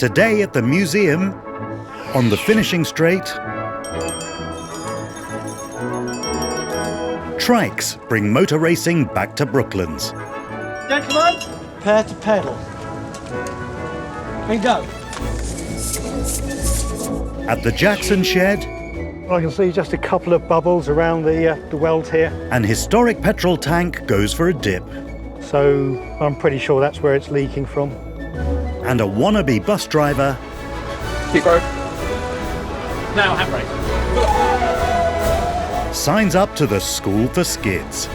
Today at the museum, on the finishing straight, trikes bring motor racing back to Brooklands. Gentlemen, prepare to pedal. And go. At the Jackson shed, I can see just a couple of bubbles around the weld here. an historic petrol tank goes for a dip, So I'm pretty sure that's where it's leaking from. and a wannabe bus driver Keep going. Now, handbrake. signs up to the School for Skids.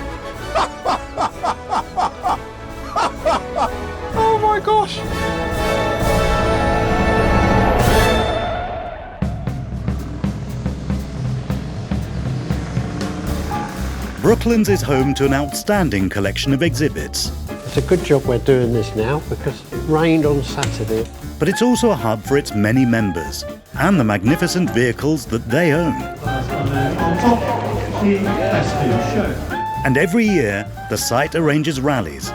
Oh my gosh! Brooklands is home to an outstanding collection of exhibits, It's a good job we're doing this now because it rained on Saturday. but it's also a hub for its many members and the magnificent vehicles that they own. And every year, the site arranges rallies,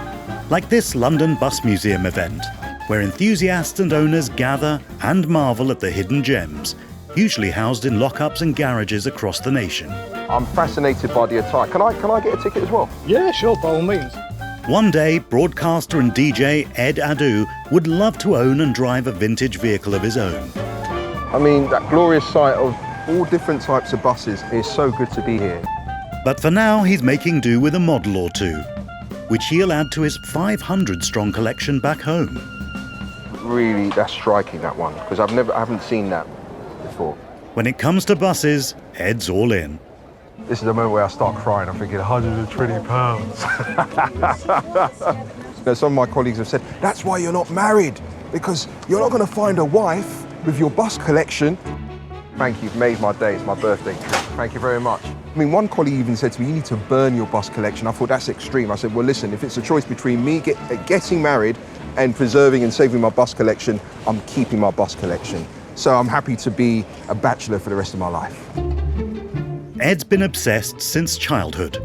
like this London Bus Museum event, where enthusiasts and owners gather and marvel at the hidden gems, usually housed in lockups and garages across the nation. I'm fascinated by the attire. Can I get a ticket as well? Yeah, sure, by all means. One day, broadcaster and DJ Ed Adu would love to own and drive a vintage vehicle of his own. I mean, that glorious sight of all different types of buses is so good to be here. But for now, he's making do with a model or two, which he'll add to his 500-strong collection back home. Really, that's striking, that one, because I haven't seen that before. When it comes to buses, Ed's all in. This is the moment where I start crying. I'm thinking, £120. Some of my colleagues have said, that's why you're not married, because you're not going to find a wife with your bus collection. Thank you, you've made my day. It's my birthday. Thank you very much. I mean, one colleague even said to me, you need to burn your bus collection. I thought, that's extreme. I said, well, listen, if it's a choice between me getting married and preserving and saving my bus collection, I'm keeping my bus collection. So I'm happy to be a bachelor for the rest of my life. Ed's been obsessed since childhood.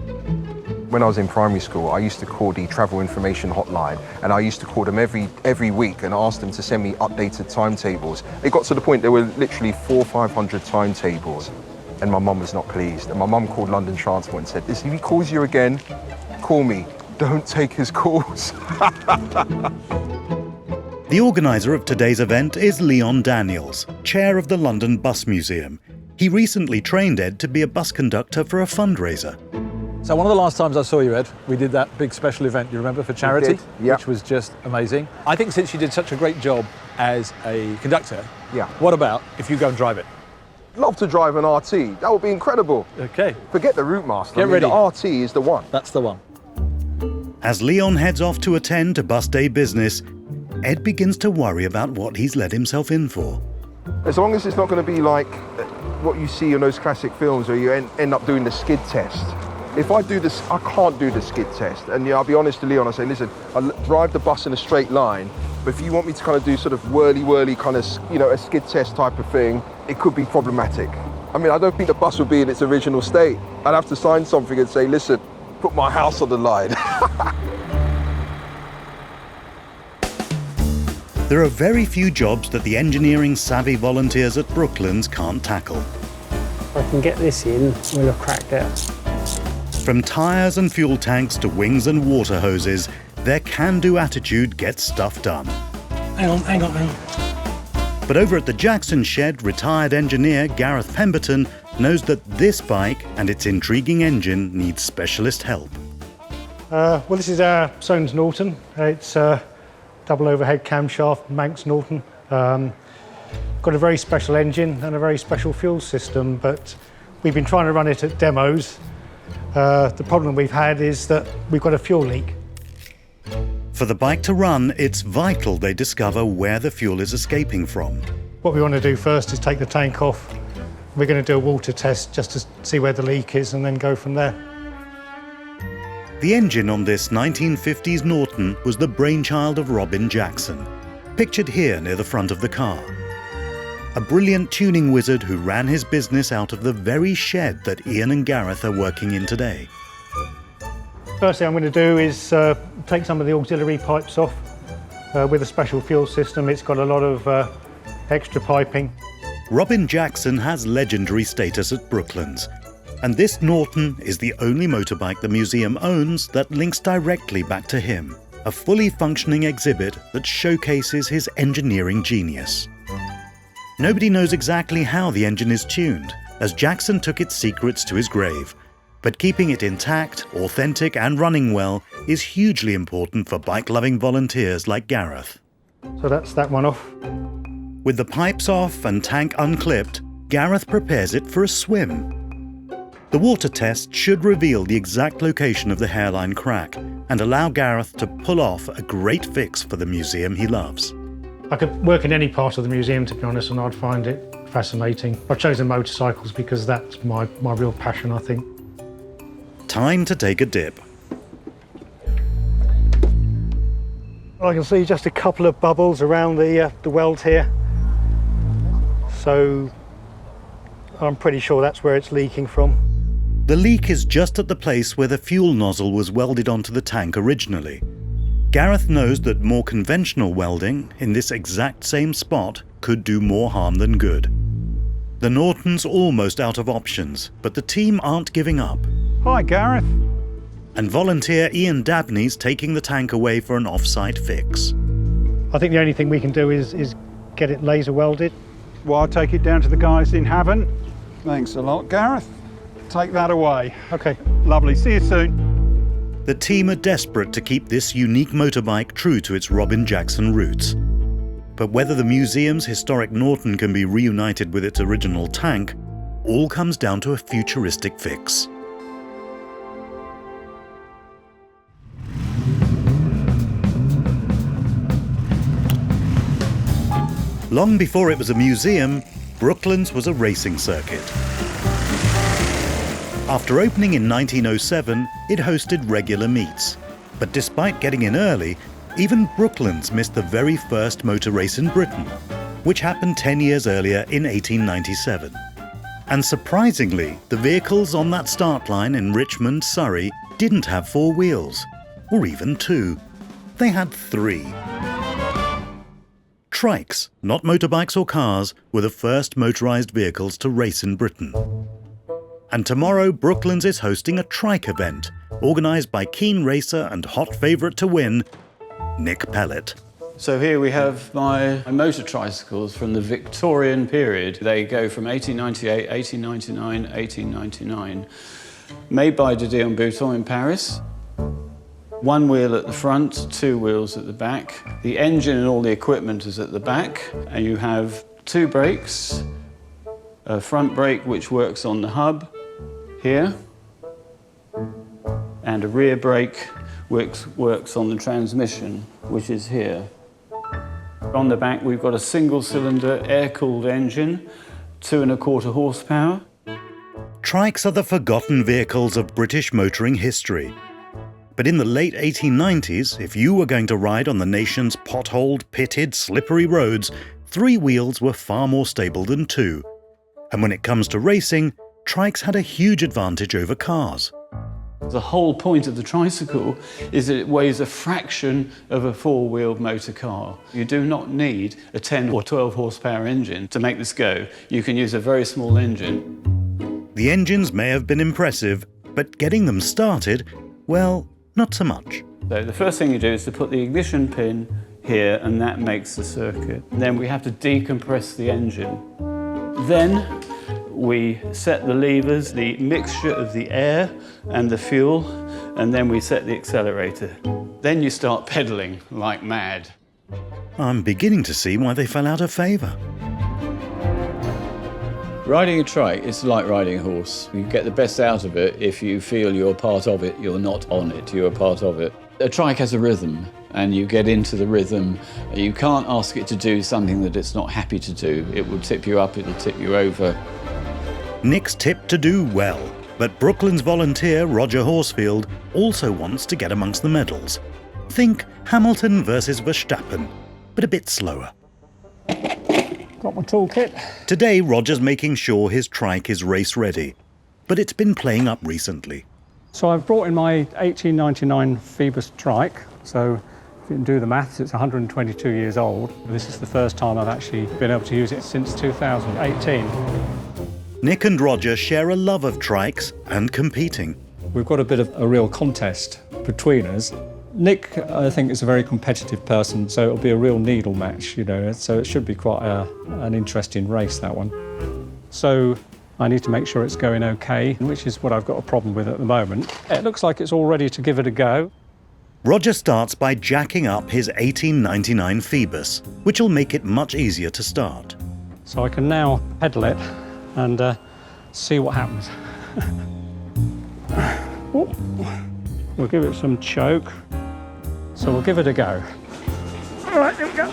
When I was in primary school, I used to call the travel information hotline, and I used to call them every week and ask them to send me updated timetables. It got to the point there were literally 400 or 500 timetables, and my mum was not pleased. And my mum called London Transport and said, listen, if he calls you again, call me. Don't take his calls. The organiser of today's event is Leon Daniels, chair of the London Bus Museum. He recently trained Ed to be a bus conductor for a fundraiser. So one of the last times I saw you, Ed, we did that big special event, you remember, for charity? did, yeah. Which was just amazing. I think since you did such a great job as a conductor, Yeah. what about if you go and drive it? Love to drive an RT. That would be incredible. Okay, Forget the Route Master. Get ready. The RT is the one. that's the one. As Leon heads off to attend to bus day business, Ed begins to worry about what he's let himself in for. As long as it's not going to be like what you see in those classic films where you end up doing the skid test. If I do this, I can't do the skid test. And yeah, I'll be honest to Leon, I say, listen, I'll drive the bus in a straight line, but if you want me to kind of do sort of whirly kind of, a skid test type of thing, it could be problematic. I mean, I don't think the bus would be in its original state. I'd have to sign something and say, listen, put my house on the line. There are very few jobs that the engineering-savvy volunteers at Brooklands can't tackle. If I can get this in, we'll have cracked it. From tyres and fuel tanks to wings and water hoses, their can-do attitude gets stuff done. Hang on. But over at the Jackson shed, retired engineer Gareth Pemberton knows that this bike and its intriguing engine needs specialist help. Well, this is our Soames Norton. It's double overhead camshaft Manx Norton. Got a very special engine and a very special fuel system, but we've been trying to run it at demos. The problem we've had is that we've got a fuel leak. For the bike to run, it's vital they discover where the fuel is escaping from. What we want to do first is take the tank off. We're going to do a water test just to see where the leak is and then go from there. The engine on this 1950s Norton was the brainchild of Robin Jackson, pictured here near the front of the car. A brilliant tuning wizard who ran his business out of the very shed that Ian and Gareth are working in today. First thing I'm going to do is take some of the auxiliary pipes off. with a special fuel system. It's got a lot of extra piping. Robin Jackson has legendary status at Brooklands, and this Norton is the only motorbike the museum owns that links directly back to him, a fully functioning exhibit that showcases his engineering genius. Nobody knows exactly how the engine is tuned, as Jackson took its secrets to his grave, but keeping it intact, authentic and running well is hugely important for bike-loving volunteers like Gareth. So that's that one off. With the pipes off and tank unclipped, Gareth prepares it for a swim. The water test should reveal the exact location of the hairline crack and allow Gareth to pull off a great fix for the museum he loves. I could work in any part of the museum, to be honest, and I'd find it fascinating. I've chosen motorcycles because that's my real passion, I think. Time to take a dip. I can see just a couple of bubbles around the weld here. So I'm pretty sure that's where it's leaking from. The leak is just at the place where the fuel nozzle was welded onto the tank originally. Gareth knows that more conventional welding in this exact same spot could do more harm than good. The Norton's almost out of options, but the team aren't giving up. Hi, Gareth. And volunteer Ian Dabney's taking the tank away for an off-site fix. I think the only thing we can do is get it laser welded. Well, I'll take it down to the guys in Havant. Thanks a lot, Gareth. Take that away. Okay. Lovely. See you soon. The team are desperate to keep this unique motorbike true to its Robin Jackson roots. But whether the museum's historic Norton can be reunited with its original tank, all comes down to a futuristic fix. Long before it was a museum, Brooklands was a racing circuit. After opening in 1907, it hosted regular meets. But despite getting in early, even Brooklands missed the very first motor race in Britain, which happened 10 years earlier in 1897. And surprisingly, the vehicles on that start line in Richmond, Surrey, didn't have 4 wheels, or even 2. They had 3. Trikes, not motorbikes or cars, were the first motorised vehicles to race in Britain. And tomorrow, Brooklands is hosting a trike event, organised by keen racer and hot favourite to win, Nick Pellet. So here we have my motor tricycles from the Victorian period. They go from 1898, 1899, 1899. Made by Didier Bouton in Paris. 1 wheel at the front, 2 wheels at the back. The engine and all the equipment is at the back. And you have 2 brakes, a front brake which works on the hub here, and a rear brake which works on the transmission, which is here. On the back we've got a single-cylinder air-cooled engine, 2¼ horsepower. Trikes are the forgotten vehicles of British motoring history. But in the late 1890s, if you were going to ride on the nation's potholed, pitted, slippery roads, 3 wheels were far more stable than 2. And when it comes to racing, trikes had a huge advantage over cars. The whole point of the tricycle is that it weighs a fraction of a 4-wheeled motor car. You do not need a 10 or 12 horsepower engine to make this go. You can use a very small engine. The engines may have been impressive, but getting them started, well, not so much. So the first thing you do is to put the ignition pin here, and that makes the circuit. Then we have to decompress the engine. Then we set the levers, the mixture of the air and the fuel, and then we set the accelerator. Then you start pedalling like mad. I'm beginning to see why they fell out of favour. Riding a trike is like riding a horse. You get the best out of it if you feel you're part of it. You're not on it, you're a part of it. A trike has a rhythm, and you get into the rhythm. You can't ask it to do something that it's not happy to do. It will tip you up, it'll tip you over. Nick's tipped to do well, but Brooklands volunteer Roger Horsfield also wants to get amongst the medals. Think Hamilton versus Verstappen, but a bit slower. Got my toolkit. Today, Roger's making sure his trike is race-ready, but it's been playing up recently. So I've brought in my 1899 Phoebus trike. So If you can do the maths, it's 122 years old. This is the first time I've actually been able to use it since 2018. Nick and Roger share a love of trikes and competing. We've got a bit of a real contest between us. Nick, I think, is a very competitive person, so it'll be a real needle match, you know, so it should be quite an interesting race, that one. So I need to make sure it's going okay, which is what I've got a problem with at the moment. It looks like it's all ready to give it a go. Roger starts by jacking up his 1899 Phoebus, which will make it much easier to start. So I can now pedal it and see what happens. Oh, we'll give it some choke. So we'll give it a go. All right, here we go.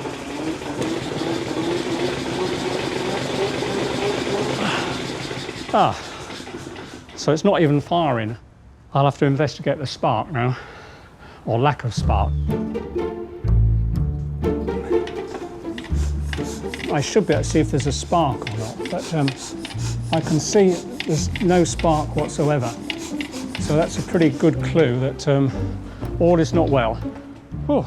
So it's not even firing. I'll have to investigate the spark now, or lack of spark. I should be able to see if there's a spark or not, but I can see there's no spark whatsoever. So that's a pretty good clue that all is not well. Oh,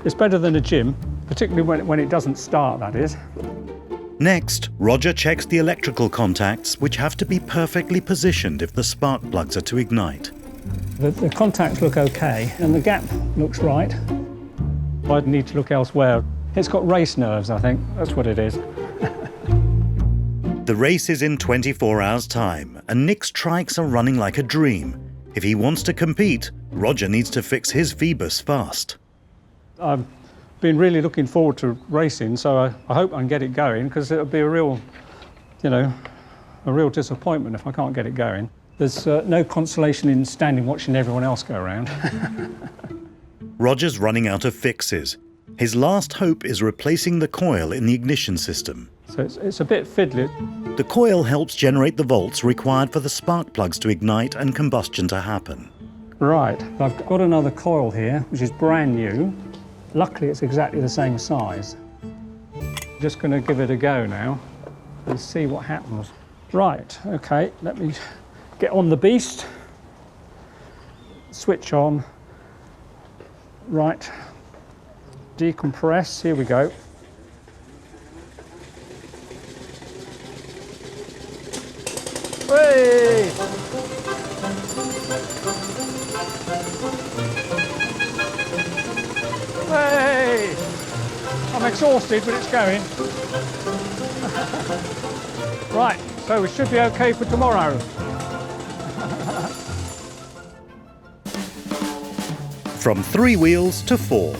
it's better than a gym, particularly when it doesn't start, that is. Next, Roger checks the electrical contacts, which have to be perfectly positioned if the spark plugs are to ignite. The contacts look okay, and the gap looks right. I'd need to look elsewhere. It's got race nerves, I think. That's what it is. The race is in 24 hours' time, and Nick's trikes are running like a dream. If he wants to compete, Roger needs to fix his Phoebus fast. I've been really looking forward to racing, so I hope I can get it going, because it'll be a real, you know, a real disappointment if I can't get it going. There's no consolation in standing watching everyone else go around. Roger's running out of fixes. His last hope is replacing the coil in the ignition system. So it's a bit fiddly. The coil helps generate the volts required for the spark plugs to ignite and combustion to happen. Right, I've got another coil here, which is brand new. Luckily, it's exactly the same size. Just going to give it a go now and see what happens. Right, okay, let me get on the beast. Switch on. Right, decompress, here we go. Hey! Hey! I'm exhausted, but it's going. Right, so we should be okay for tomorrow. From 3 wheels to 4.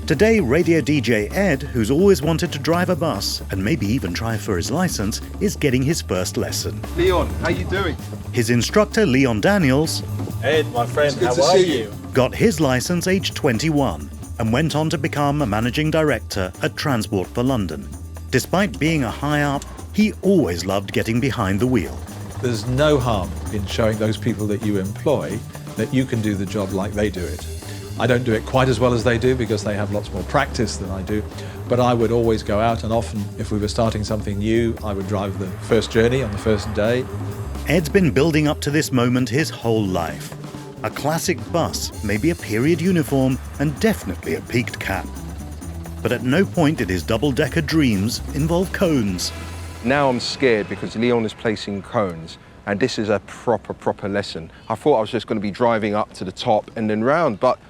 Today, radio DJ Ed, who's always wanted to drive a bus and maybe even try for his license, is getting his first lesson. Leon, how you doing? His instructor, Leon Daniels, Ed, my friend, It's good to see you. got his license aged 21 and went on to become a managing director at Transport for London. Despite being a high-up, he always loved getting behind the wheel. There's no harm in showing those people that you employ that you can do the job like they do it. I don't do it quite as well as they do because they have lots more practice than I do, but I would always go out, and often if we were starting something new, I would drive the first journey on the first day. Ed's been building up to this moment his whole life. A classic bus, maybe a period uniform, and definitely a peaked cap. But at no point did his double-decker dreams involve cones. Now I'm scared because Leon is placing cones, and this is a proper lesson. I thought I was just going to be driving up to the top and then round, but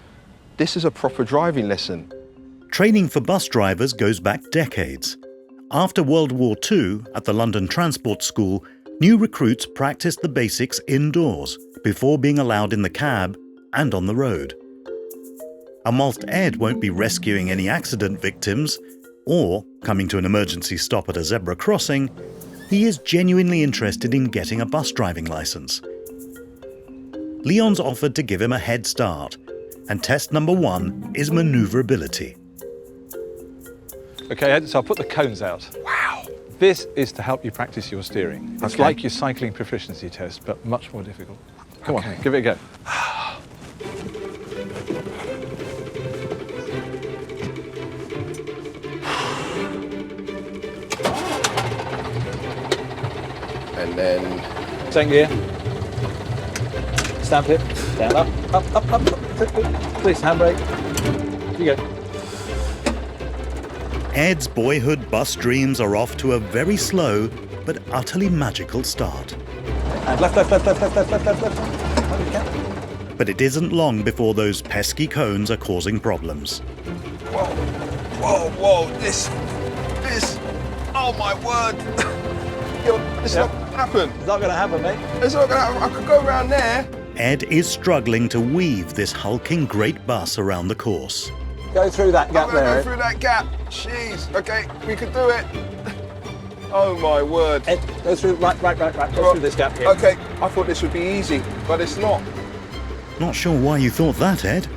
this is a proper driving lesson. Training for bus drivers goes back decades. After World War II, at the London Transport School, new recruits practiced the basics indoors before being allowed in the cab and on the road. And whilst Ed won't be rescuing any accident victims or coming to an emergency stop at a zebra crossing, he is genuinely interested in getting a bus driving license. Leon's offered to give him a head start, and test number 1 is manoeuvrability. Okay, Ed, so I'll put the cones out. Wow! This is to help you practice your steering. It's Okay. like your cycling proficiency test, but much more difficult. Come on, give it a go. And then Second gear. Stamp it. Down, up. Please, handbrake. Here you go. Ed's boyhood bus dreams are off to a very slow but utterly magical start. And left. But it isn't long before those pesky cones are causing problems. Whoa, this, oh my word. This is not going to happen. It's not going to happen, mate. It's not going to happen. I could go around there. Ed is struggling to weave this hulking great bus around the course. Go through that gap I'm going to there. go through that gap. Jeez, okay, we could do it. Oh my word. Ed, go through, right. Go through this gap here. Okay, I thought this would be easy, but it's not. Not sure why you thought that, Ed.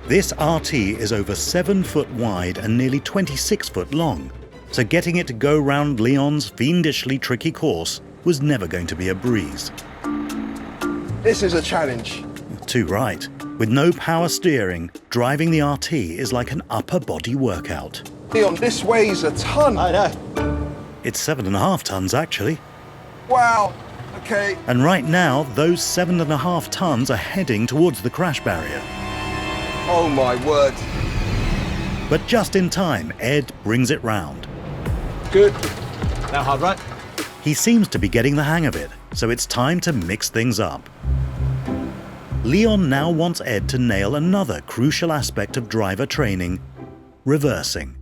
This RT is over 7 foot wide and nearly 26 foot long, so getting it to go round Leon's fiendishly tricky course was never going to be a breeze. This is a challenge. Too right. With no power steering, driving the RT is like an upper body workout. Leon, this weighs a ton. I know. It's 7.5 tons, actually. Wow, okay. And right now, those 7.5 tons are heading towards the crash barrier. Oh my word. But just in time, Ed brings it round. Good. Now hard right. He seems to be getting the hang of it, so it's time to mix things up. Leon now wants Ed to nail another crucial aspect of driver training: reversing.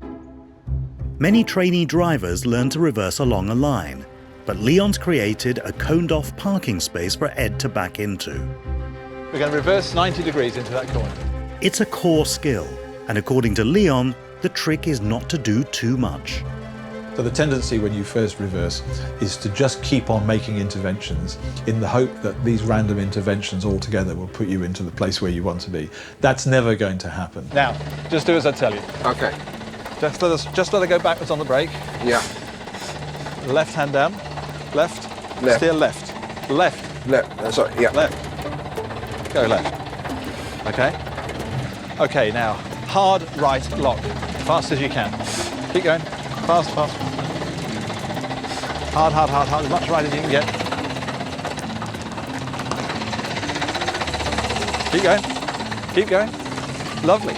Many trainee drivers learn to reverse along a line, but Leon's created a coned-off parking space for Ed to back into. We're going to reverse 90 degrees into that corner. It's a core skill, and according to Leon, the trick is not to do too much. So the tendency when you first reverse is to just keep on making interventions in the hope that these random interventions all together will put you into the place where you want to be. That's never going to happen. Now, just do as I tell you. Okay. Just let her go backwards on the brake. Yeah. Left hand down. Left. Steer left. Left. Sorry, yeah. Left. Go left. Okay. Okay, now, hard right lock. Fast as you can. Keep going. Fast. Hard. As much right as you can get. Keep going. Lovely.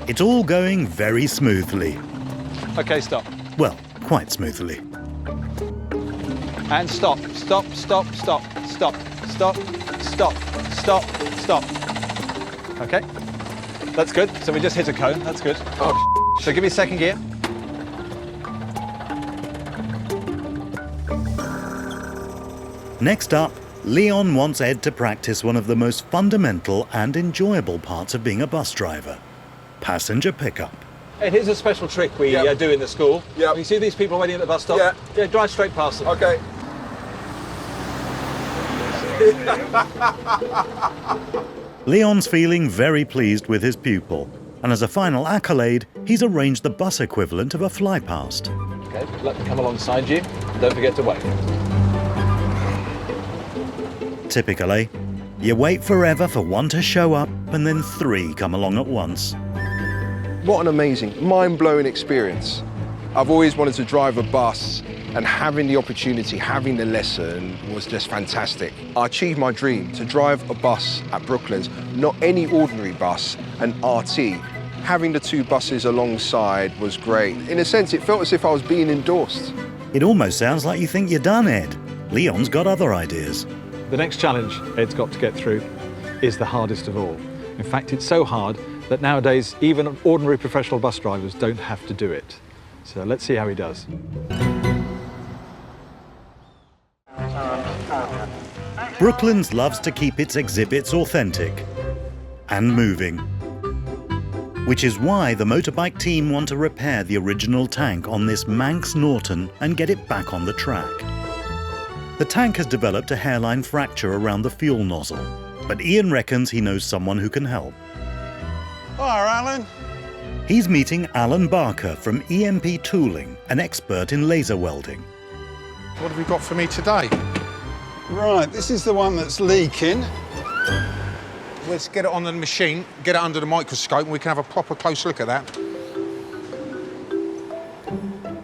It's all going very smoothly. Okay, stop. Well, quite smoothly. And stop. Okay, that's good. So we just hit a cone, that's good. Oh, so give me second gear. Next up, Leon wants Ed to practice one of the most fundamental and enjoyable parts of being a bus driver: passenger pickup. Ed, here's a special trick we do in the school. Yep. You see these people waiting at the bus stop? Yeah, drive straight past them. okay. Leon's feeling very pleased with his pupil, and as a final accolade, he's arranged the bus equivalent of a flypast. Okay, let them come alongside you. Don't forget to wait. Typically, you wait forever for one to show up, and then 3 come along at once. What an amazing, mind-blowing experience. I've always wanted to drive a bus, and having the opportunity, having the lesson was just fantastic. I achieved my dream to drive a bus at Brooklands, not any ordinary bus, an RT. Having the 2 buses alongside was great. In a sense, it felt as if I was being endorsed. It almost sounds like you think you're done, Ed. Leon's got other ideas. The next challenge Ed's got to get through is the hardest of all. In fact, it's so hard that nowadays even ordinary professional bus drivers don't have to do it. So let's see how he does. Brooklands loves to keep its exhibits authentic and moving, which is why the motorbike team want to repair the original tank on this Manx Norton and get it back on the track. The tank has developed a hairline fracture around the fuel nozzle, but Ian reckons he knows someone who can help. Hi, Alan. He's meeting Alan Barker from EMP Tooling, an expert in laser welding. What have you got for me today? Right, this is the one that's leaking. Let's get it on the machine, get it under the microscope, and we can have a proper close look at that.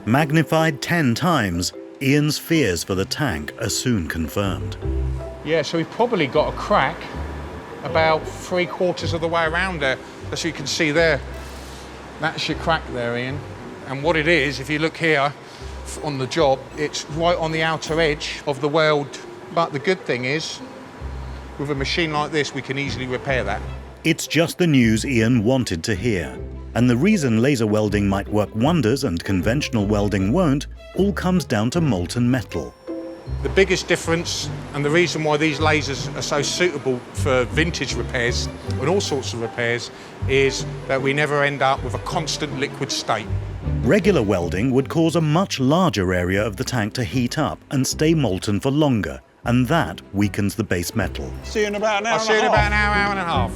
Magnified 10 times, Ian's fears for the tank are soon confirmed. Yeah, so we've probably got a crack about 3/4 of the way around there, as you can see there. That's your crack there, Ian. And what it is, if you look here on the job, it's right on the outer edge of the weld. But the good thing is, with a machine like this, we can easily repair that. It's just the news Ian wanted to hear. And the reason laser welding might work wonders and conventional welding won't all comes down to molten metal. The biggest difference, and the reason why these lasers are so suitable for vintage repairs and all sorts of repairs, is that we never end up with a constant liquid state. Regular welding would cause a much larger area of the tank to heat up and stay molten for longer, and that weakens the base metal. See you in about an hour I'll see you in about an hour and a half.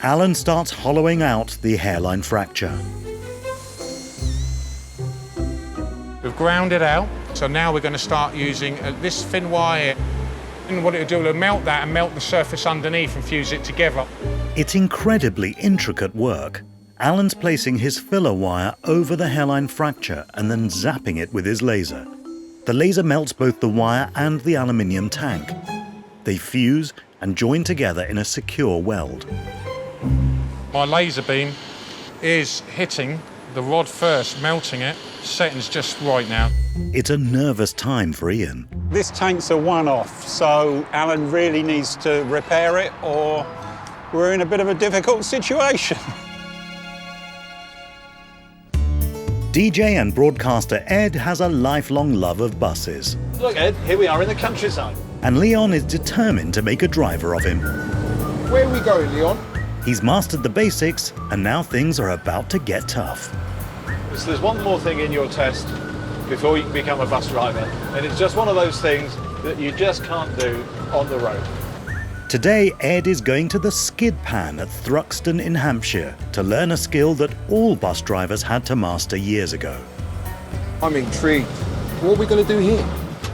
Alan starts hollowing out the hairline fracture. We've ground it out, so now we're going to start using this thin wire. And what it'll do, it'll melt that and melt the surface underneath and fuse it together. It's incredibly intricate work. Alan's placing his filler wire over the hairline fracture and then zapping it with his laser. The laser melts both the wire and the aluminium tank. They fuse and join together in a secure weld. My laser beam is hitting the rod first, melting it. Setting's just right now. It's a nervous time for Ian. This tank's a one-off, so Alan really needs to repair it or we're in a bit of a difficult situation. DJ and broadcaster Ed has a lifelong love of buses. Look, Ed, here we are in the countryside. And Leon is determined to make a driver of him. Where are we going, Leon? He's mastered the basics, and now things are about to get tough. So there's one more thing in your test before you can become a bus driver, and it's just one of those things that you just can't do on the road. Today, Ed is going to the skid pan at Thruxton in Hampshire to learn a skill that all bus drivers had to master years ago. I'm intrigued. What are we going to do here?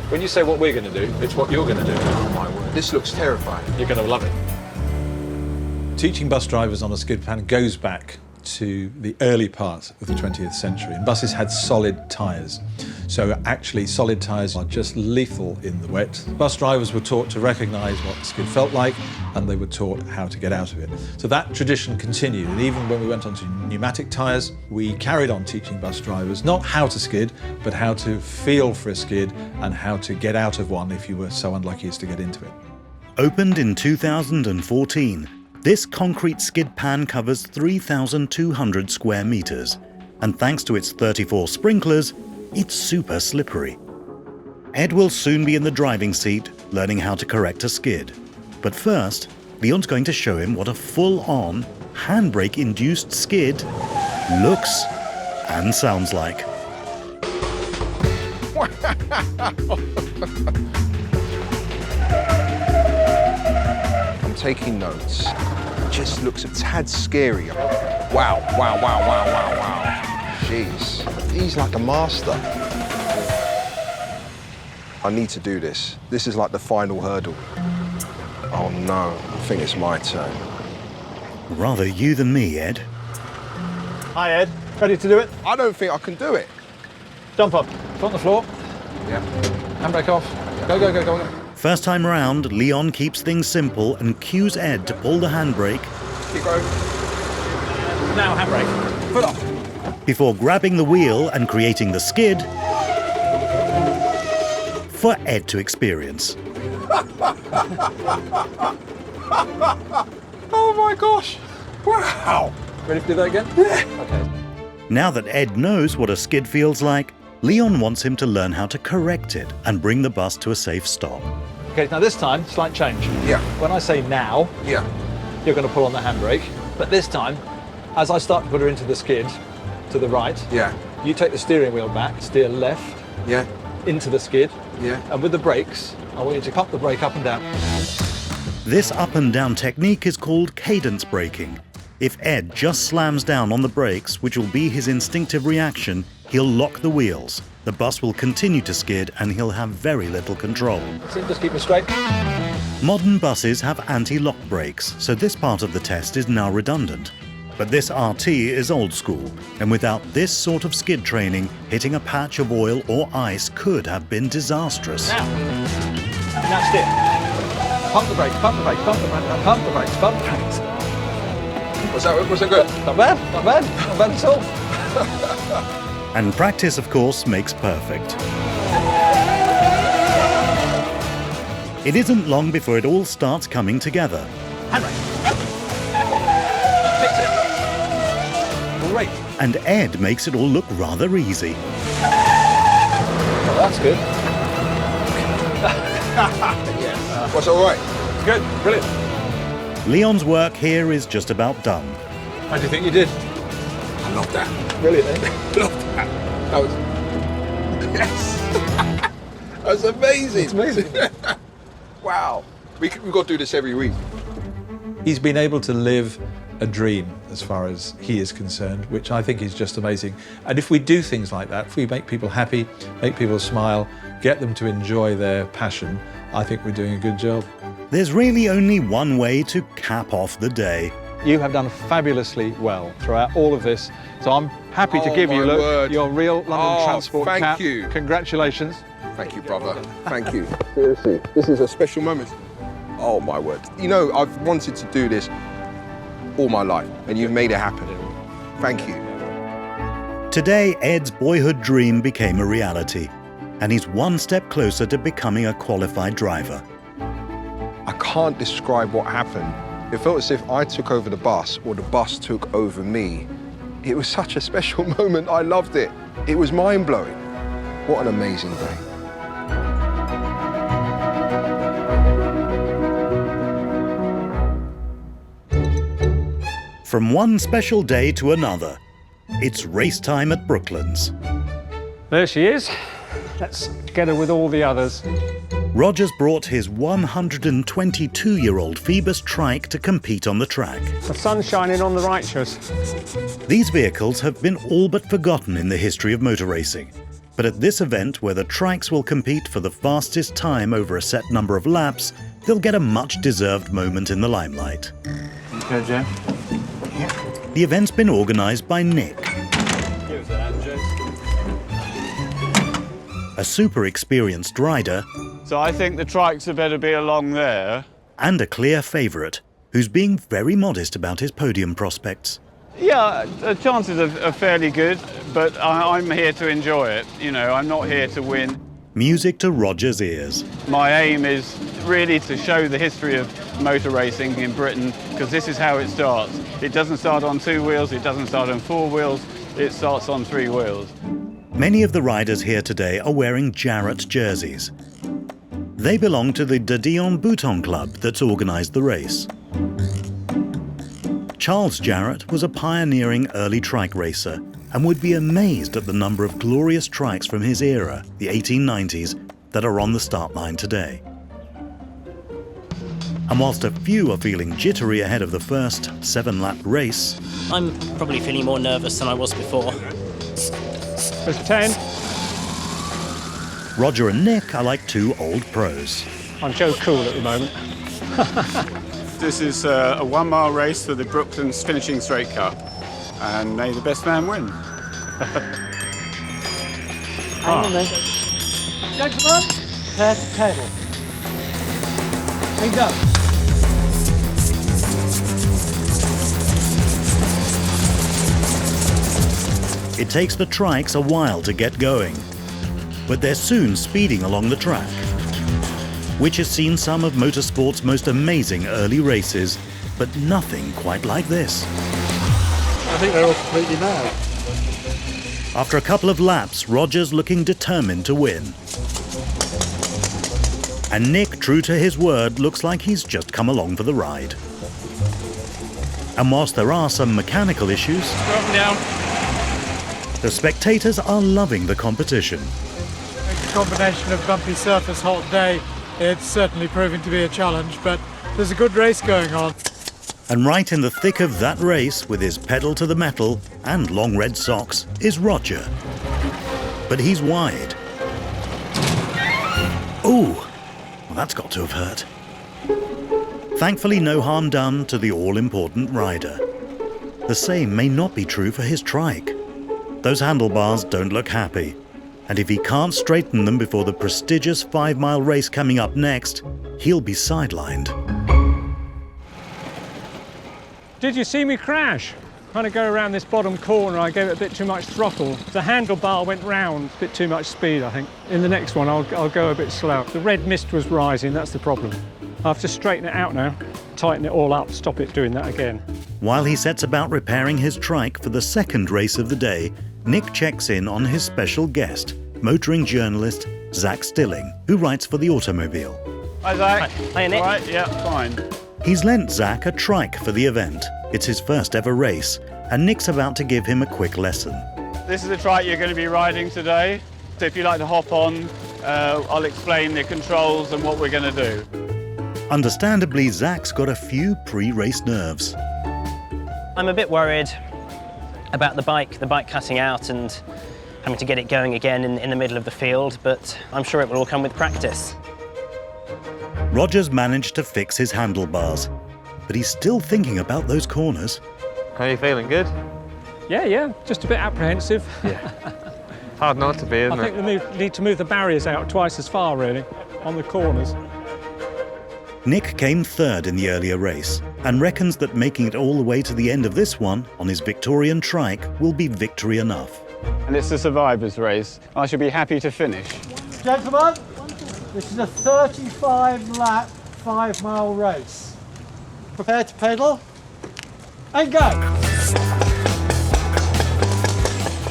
When you say what we're going to do, it's what you're going to do. Oh my word, this looks terrifying. You're going to love it. Teaching bus drivers on a skid pan goes back to the early part of the 20th century, and buses had solid tyres. So actually solid tyres are just lethal in the wet. Bus drivers were taught to recognise what the skid felt like, and they were taught how to get out of it. So that tradition continued, and even when we went on to pneumatic tyres, we carried on teaching bus drivers not how to skid, but how to feel for a skid and how to get out of one if you were so unlucky as to get into it. Opened in 2014, this concrete skid pan covers 3,200 square metres, and thanks to its 34 sprinklers, it's super slippery. Ed will soon be in the driving seat, learning how to correct a skid. But first, Leon's going to show him what a full-on, handbrake-induced skid looks and sounds like. I'm taking notes. It just looks a tad scary. Wow, wow, wow, wow, wow, wow. Jeez, he's like a master. I need to do this. This is like the final hurdle. Oh no, I think it's my turn. Rather you than me, Ed. Hi, Ed. Ready to do it? I don't think I can do it. Jump up. Foot on the floor. Yeah. Handbrake off. Go, go, go, go, go. First time round, Leon keeps things simple and cues Ed to pull the handbrake Keep going. Now handbrake. Foot off. before grabbing the wheel and creating the skid for Ed to experience. Oh my gosh. Wow. Ready to do that again? Yeah. Okay. Now that Ed knows what a skid feels like, Leon wants him to learn how to correct it and bring the bus to a safe stop. Okay, now this time, slight change. Yeah. When I say now, Yeah. you're going to pull on the handbrake. But this time, as I start to put her into the skid, to the right, Yeah. you take the steering wheel back, steer left, Yeah. into the skid, Yeah. and with the brakes, I want you to pump the brake up and down. This up and down technique is called cadence braking. If Ed just slams down on the brakes, which will be his instinctive reaction, he'll lock the wheels. The bus will continue to skid and he'll have very little control. See, just keep it straight. Modern buses have anti-lock brakes, so this part of the test is now redundant. But this RT is old school, and without this sort of skid training, hitting a patch of oil or ice could have been disastrous. Now steer. Pump the brakes, pump the brakes, pump the brakes, pump the brakes, pump the brakes. Was that good? Not bad, not bad, not bad at all. And practice, of course, makes perfect. It isn't long before it all starts coming together. Great. And Ed makes it all look rather easy. Well, that's good. Yes. Was it all right? It's good, brilliant. Leon's work here is just about done. How do you think you did? I love that. Brilliant, eh? Love that. That was... Yes. That was amazing. It's amazing. Wow. We've got to do this every week. He's been able to live a dream as far as he is concerned, which I think is just amazing. And if we do things like that, if we make people happy, make people smile, get them to enjoy their passion, I think we're doing a good job. There's really only one way to cap off the day. You have done fabulously well throughout all of this, so I'm happy to give you, my look, word. your real London Transport thank cap. you. Congratulations. Thank you, brother. Thank you. Seriously, this is a special moment. Oh, my word. You know, I've wanted to do this all my life, and you've made it happen. Thank you. Today, Ed's boyhood dream became a reality, and he's one step closer to becoming a qualified driver. I can't describe what happened. It felt as if I took over the bus or the bus took over me. It was such a special moment. I loved it. It was mind-blowing. What an amazing day. From one special day to another, it's race time at Brooklands. There she is. Let's get her with all the others. Roger's brought his 122-year-old Phoebus trike to compete on the track. The sun's shining on the righteous. These vehicles have been all but forgotten in the history of motor racing. But at this event, where the trikes will compete for the fastest time over a set number of laps, they'll get a much-deserved moment in the limelight. Okay, Jim. The event's been organised by Nick, a super experienced rider, So I think the trikes had better be along there. and a clear favourite, who's being very modest about his podium prospects. Yeah, the chances are fairly good, but I'm here to enjoy it. You know, I'm not here to win. Music to Roger's ears. My aim is really to show the history of motor racing in Britain, because this is how it starts. It doesn't start on 2 wheels, it doesn't start on 4 wheels, it starts on 3 wheels. Many of the riders here today are wearing Jarrett jerseys. They belong to the De Dion Bouton Club that's organised the race. Charles Jarrett was a pioneering early trike racer and would be amazed at the number of glorious trikes from his era, the 1890s, that are on the start line today. And whilst a few are feeling jittery ahead of the first 7-lap race, I'm probably feeling more nervous than I was before. There's 10. Roger and Nick are like two old pros. I'm so cool at the moment. This is a 1-mile race for the Brooklands Finishing Straight Cup, and may the best man win. Gentlemen, prepare to pedal. Hands up. It takes the trikes a while to get going, but they're soon speeding along the track, which has seen some of motorsport's most amazing early races, but nothing quite like this. I think they're all completely mad. After a couple of laps, Roger's looking determined to win. And Nick, true to his word, looks like he's just come along for the ride. And whilst there are some mechanical issues, the spectators are loving the competition. A combination of bumpy surface, hot day, it's certainly proving to be a challenge, but there's a good race going on. And right in the thick of that race, with his pedal to the metal and long red socks, is Roger. But he's wide. Ooh, well, that's got to have hurt. Thankfully, no harm done to the all-important rider. The same may not be true for his trike. Those handlebars don't look happy, and if he can't straighten them before the prestigious 5-mile race coming up next, he'll be sidelined. Did you see me crash? Trying to go around this bottom corner, I gave it a bit too much throttle. The handlebar went round, a bit too much speed, I think. In the next one, I'll go a bit slow. The red mist was rising, that's the problem. I have to straighten it out now, tighten it all up, stop it doing that again. While he sets about repairing his trike for the second race of the day, Nick checks in on his special guest, motoring journalist Zach Stilling, who writes for The Automobile. Hi, Zach. Hi, Nick. All right, yeah, fine. He's lent Zach a trike for the event. It's his first ever race, and Nick's about to give him a quick lesson. This is the trike you're going to be riding today. So if you'd like to hop on, I'll explain the controls and what we're going to do. Understandably, Zach's got a few pre-race nerves. I'm a bit worried about the bike cutting out and having to get it going again in the middle of the field, but I'm sure it will all come with practice. Roger's managed to fix his handlebars, but he's still thinking about those corners. How are you feeling? Good? Yeah, just a bit apprehensive. Hard not to be, isn't I think we need to move the barriers out twice as far, really, on the corners. Nick came third in the earlier race and reckons that making it all the way to the end of this one on his Victorian trike will be victory enough. And it's a survivor's race. I should be happy to finish. Gentlemen, this is a 35-lap, 5-mile race. Prepare to pedal and go.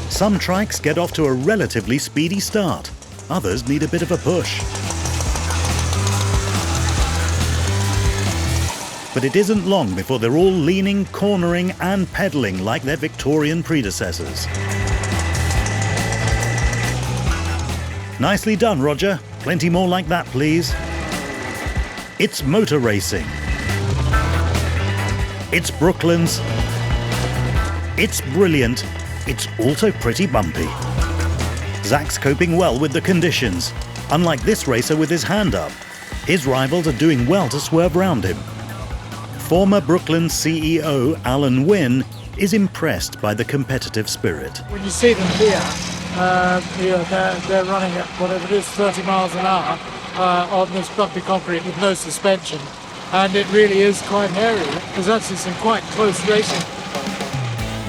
Some trikes get off to a relatively speedy start. Others need a bit of a push. But it isn't long before they're all leaning, cornering and pedalling like their Victorian predecessors. Nicely done, Roger. Plenty more like that, please. It's motor racing. It's Brooklands. It's brilliant. It's also pretty bumpy. Zach's coping well with the conditions. Unlike this racer with his hand up, his rivals are doing well to swerve round him. Former Brooklands CEO Alan Wynne is impressed by the competitive spirit. When you see them here, they're running at whatever it is, 30 miles an hour on this bumpy concrete with no suspension. And it really is quite hairy. There's actually some quite close racing.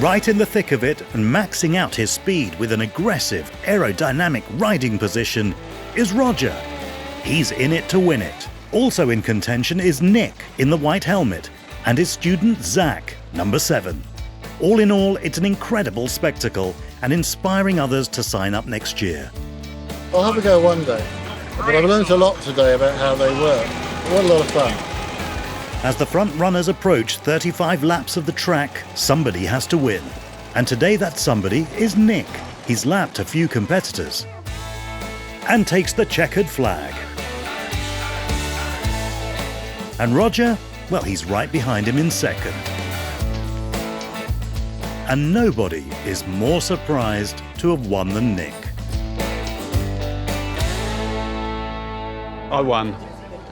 Right in the thick of it and maxing out his speed with an aggressive, aerodynamic riding position is Roger. He's in it to win it. Also in contention is Nick in the white helmet and his student Zach, number 7. All in all, it's an incredible spectacle and inspiring others to sign up next year. I'll have a go one day, but I've learned a lot today about how they work. What a lot of fun. As the front runners approach 35 laps of the track, somebody has to win. And today that somebody is Nick. He's lapped a few competitors and takes the checkered flag. And Roger, well, he's right behind him in second. And nobody is more surprised to have won than Nick. I won.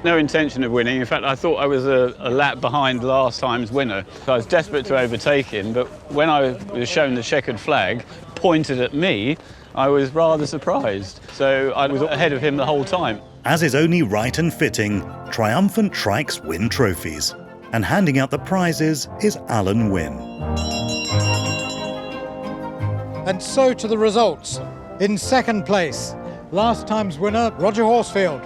No intention of winning. In fact, I thought I was a lap behind last time's winner. So I was desperate to overtake him, but when I was shown the checkered flag pointed at me, I was rather surprised. So I was ahead of him the whole time. As is only right and fitting, triumphant trikes win trophies. And handing out the prizes is Alan Wynne. And so to the results. In second place, last time's winner, Roger Horsfield.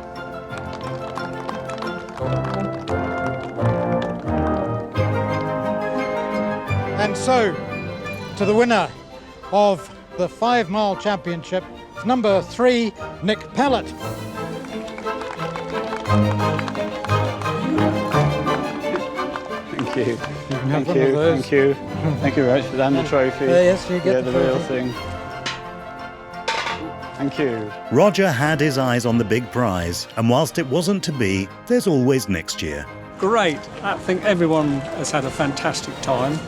And so to the winner of the 5-mile championship, number 3, Nick Pellet. Thank you. Thank you. Thank you. Thank you very much for that. The trophy. Yes, you get the real thing. Thank you. Roger had his eyes on the big prize, and whilst it wasn't to be, there's always next year. Great. I think everyone has had a fantastic time.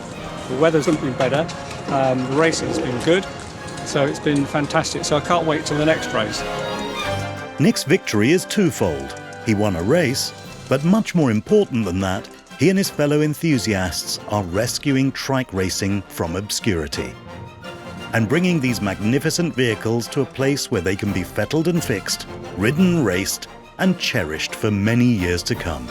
The weather's been better. The racing's been good. So it's been fantastic. So I can't wait till the next race. Nick's victory is twofold. He won a race, but much more important than that, he and his fellow enthusiasts are rescuing trike racing from obscurity and bringing these magnificent vehicles to a place where they can be fettled and fixed, ridden, raced, and cherished for many years to come.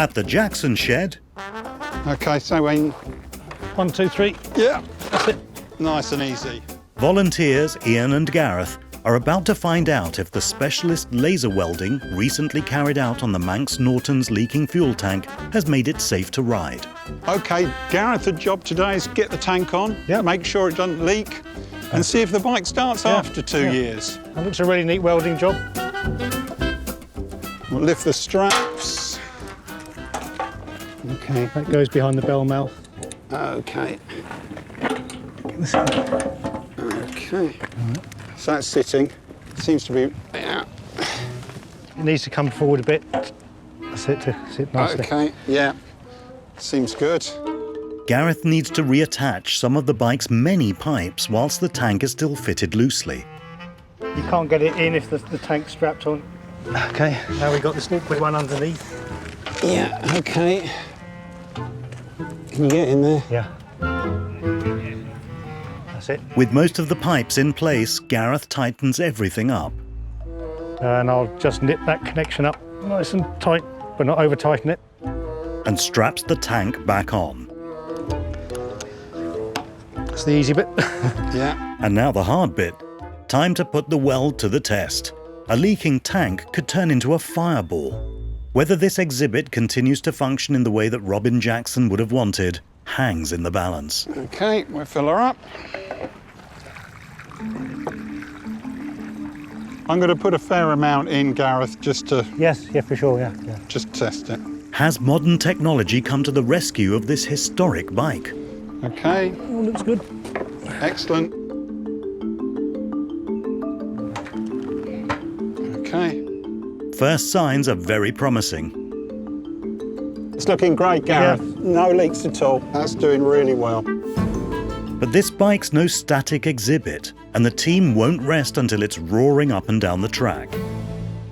At the Jackson shed, Okay, so when 1, 2, 3. yeah, that's it. Nice and easy. volunteers Ian and Gareth are about to find out if the specialist laser welding recently carried out on the Manx Norton's leaking fuel tank has made it safe to ride. Okay, Gareth, the job today is get the tank on, make sure it doesn't leak, and see if the bike starts after 2 years. That looks a really neat welding job. We'll lift the straps. Okay. That goes behind the bell mouth. Okay. Okay. So that's sitting. Seems to be. Yeah. It needs to come forward a bit. That's it, to sit nicely. Okay. Yeah. Seems good. Gareth needs to reattach some of the bike's many pipes whilst the tank is still fitted loosely. You can't get it in if the tank's strapped on. Okay. Now we've got this awkward one underneath. Yeah. Okay. Can you get in there? Yeah. That's it. With most of the pipes in place, Gareth tightens everything up. And I'll just nip that connection up nice and tight, but not over tighten it. And straps the tank back on. That's the easy bit. Yeah. And now the hard bit. Time to put the weld to the test. A leaking tank could turn into a fireball. Whether this exhibit continues to function in the way that Robin Jackson would have wanted hangs in the balance. Okay, we'll fill her up. I'm going to put a fair amount in, Gareth, just to... Yes, yeah, for sure, yeah. Just test it. Has modern technology come to the rescue of this historic bike? Okay. Oh, looks good. Excellent. Okay. First signs are very promising. It's looking great, Gareth. Yeah. No leaks at all. That's doing really well. But this bike's no static exhibit, and the team won't rest until it's roaring up and down the track.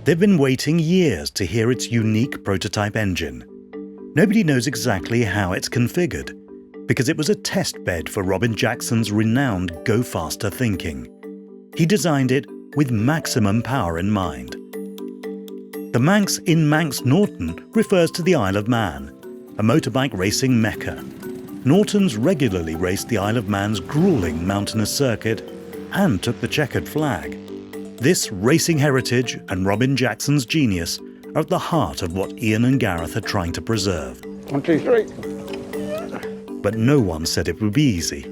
They've been waiting years to hear its unique prototype engine. Nobody knows exactly how it's configured, because it was a test bed for Robin Jackson's renowned go faster thinking. He designed it with maximum power in mind. The Manx in Manx Norton refers to the Isle of Man, a motorbike racing mecca. Nortons regularly raced the Isle of Man's grueling mountainous circuit and took the checkered flag. This racing heritage and Robin Jackson's genius are at the heart of what Ian and Gareth are trying to preserve. 1, 2, 3. But no one said it would be easy.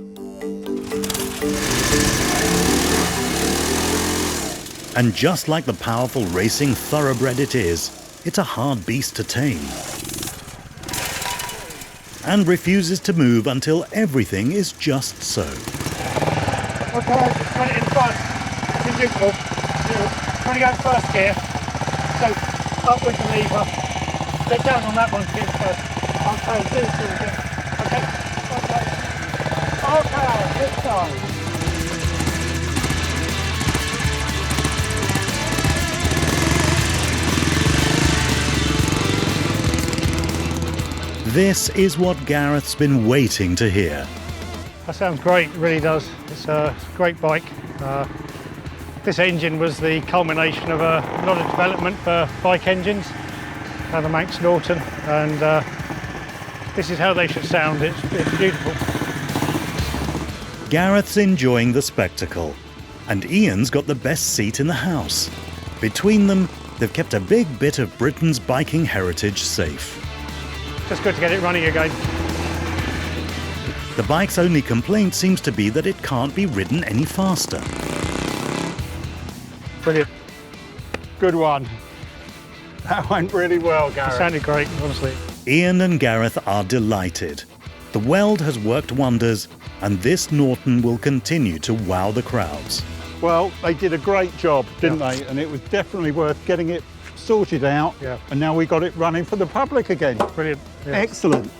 And just like the powerful racing thoroughbred it is, it's a hard beast to tame. And refuses to move until everything is just so. Okay, put it in front. It's neutral. Trying to go first gear. So, up with the lever. Get down on that one to get first. Okay, do it again. Okay, okay, this side. This is what Gareth's been waiting to hear. That sounds great, it really does. It's a great bike. This engine was the culmination of a lot of development for bike engines, the Manx Norton, and this is how they should sound. It's beautiful. Gareth's enjoying the spectacle, and Ian's got the best seat in the house. Between them, they've kept a big bit of Britain's biking heritage safe. Just good to get it running again. The bike's only complaint seems to be that it can't be ridden any faster. Brilliant. Good one. That went really well, Gareth. It sounded great, honestly. Ian and Gareth are delighted. The weld has worked wonders, and this Norton will continue to wow the crowds. Well, they did a great job, didn't they? And it was definitely worth getting it sorted out, and now we got it running for the public again. Brilliant. Yes. Excellent.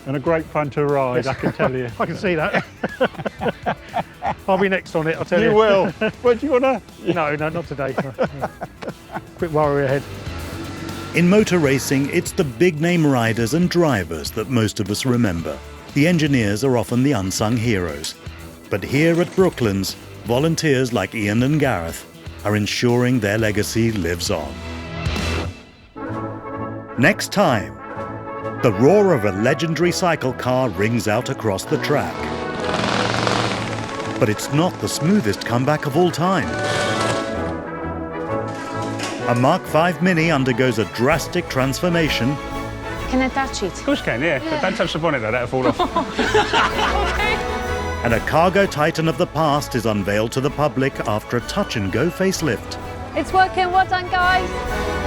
And a great fun to ride, I can tell you. I can see that. I'll be next on it, I'll tell you. You will. But do you want to? No, not today. Quick worry ahead. In motor racing, it's the big-name riders and drivers that most of us remember. The engineers are often the unsung heroes. But here at Brooklands, volunteers like Ian and Gareth are ensuring their legacy lives on. Next time, the roar of a legendary cycle car rings out across the track. But it's not the smoothest comeback of all time. A Mark V Mini undergoes a drastic transformation. Can I touch it? Of course you can, yeah. But don't touch the bonnet though, that'll fall off. And a cargo titan of the past is unveiled to the public after a touch-and-go facelift. It's working, well done guys.